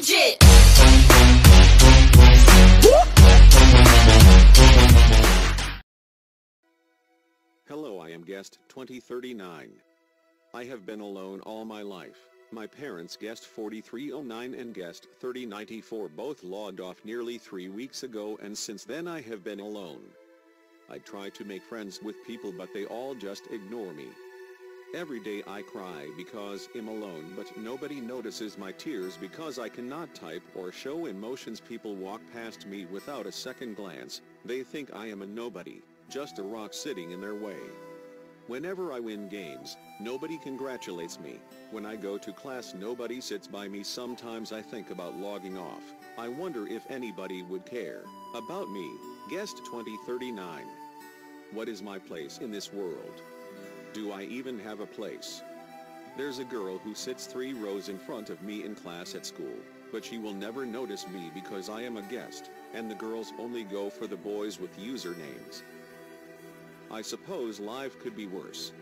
Gadget! Hello, I am guest 2039. I have been alone all my life. My parents guest 4309 and guest 3094 both logged off nearly 3 weeks ago, and since then I have been alone. I try to make friends with people, but they all just ignore me. Every day I cry because I'm alone, but nobody notices my tears because I cannot type or show emotions. People walk past me without a second glance. They think I am a nobody, just a rock sitting in their way. Whenever I win games, nobody congratulates me. When I go to class, nobody sits by me. Sometimes I think about logging off. I wonder if anybody would care about me. Guest 2039. What is my place in this world? Do I even have a place? There's a girl who sits 3 rows in front of me in class at school, but she will never notice me because I am a guest, and the girls only go for the boys with usernames. I suppose life could be worse.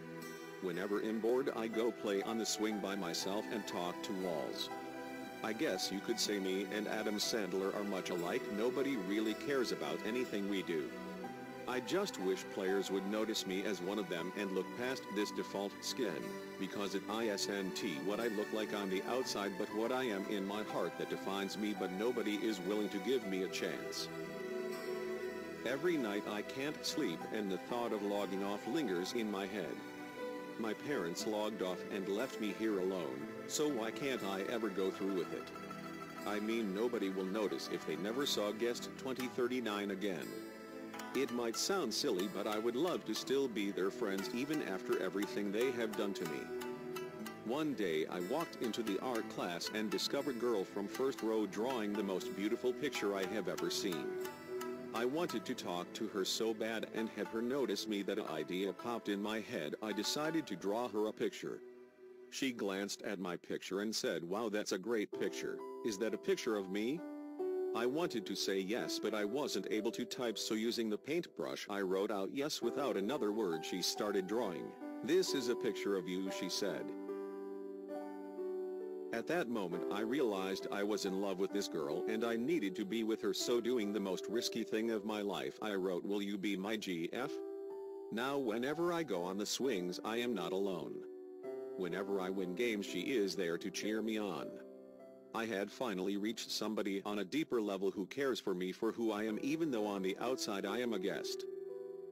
Whenever I'm bored, I go play on the swing by myself and talk to walls. I guess you could say me and Adam Sandler are much alike. Nobody really cares about anything we do. I just wish players would notice me as one of them and look past this default skin, because it isn't what I look like on the outside but what I am in my heart that defines me, but nobody is willing to give me a chance. Every night I can't sleep and the thought of logging off lingers in my head. My parents logged off and left me here alone, so why can't I ever go through with it? I mean, nobody will notice if they never saw guest 2039 again. It might sound silly, but I would love to still be their friends even after everything they have done to me. One day I walked into the art class and discovered a girl from first row drawing the most beautiful picture I have ever seen. I wanted to talk to her so bad and have her notice me that an idea popped in my head. I decided to draw her a picture. She glanced at my picture and said, "Wow, that's a great picture. Is that a picture of me?" I wanted to say yes, but I wasn't able to type, so using the paintbrush I wrote out yes without another word. She started drawing. "This is a picture of you," she said. At that moment I realized I was in love with this girl and I needed to be with her, so doing the most risky thing of my life, I wrote, "Will you be my GF?" Now whenever I go on the swings I am not alone. Whenever I win games she is there to cheer me on. I had finally reached somebody on a deeper level who cares for me for who I am, even though on the outside I am a guest.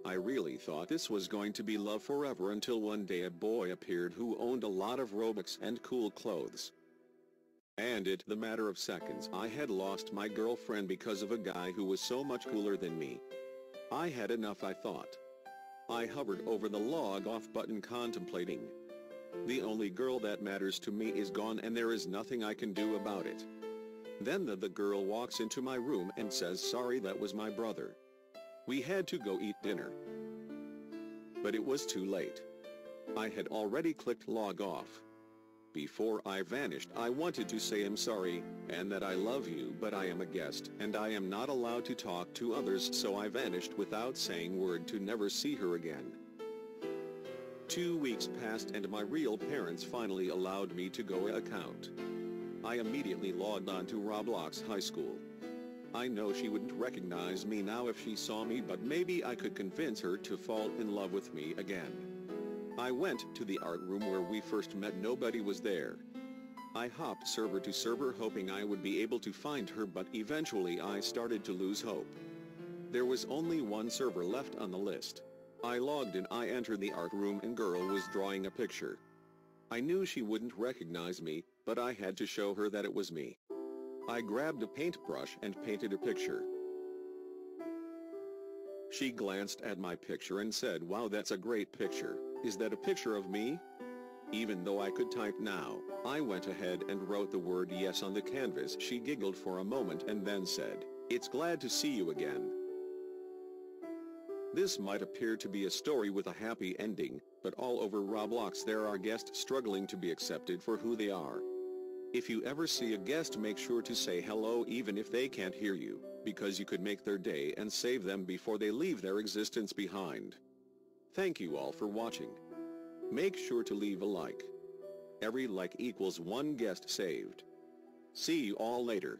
I really thought this was going to be love forever until one day a boy appeared who owned a lot of Robux and cool clothes. And in the matter of seconds I had lost my girlfriend because of a guy who was so much cooler than me. I had enough, I thought. I hovered over the log off button, contemplating. The only girl that matters to me is gone and there is nothing I can do about it. Then the girl walks into my room and says, "Sorry, that was my brother. We had to go eat dinner." But it was too late. I had already clicked log off. Before I vanished I wanted to say I'm sorry, and that I love you, but I am a guest and I am not allowed to talk to others, so I vanished without saying word to never see her again. 2 weeks passed and my real parents finally allowed me to go account. I immediately logged on to Roblox High School. I know she wouldn't recognize me now if she saw me, but maybe I could convince her to fall in love with me again. I went to the art room where we first met. Nobody was there. I hopped server to server hoping I would be able to find her, but eventually I started to lose hope. There was only one server left on the list. I logged in. I entered the art room and girl was drawing a picture. I knew she wouldn't recognize me, but I had to show her that it was me. I grabbed a paintbrush and painted a picture. She glanced at my picture and said, "Wow, that's a great picture. Is that a picture of me?" Even though I could type now, I went ahead and wrote the word yes on the canvas. She giggled for a moment and then said, "It's glad to see you again." This might appear to be a story with a happy ending, but all over Roblox there are guests struggling to be accepted for who they are. If you ever see a guest, make sure to say hello even if they can't hear you, because you could make their day and save them before they leave their existence behind. Thank you all for watching. Make sure to leave a like. Every like equals one guest saved. See you all later.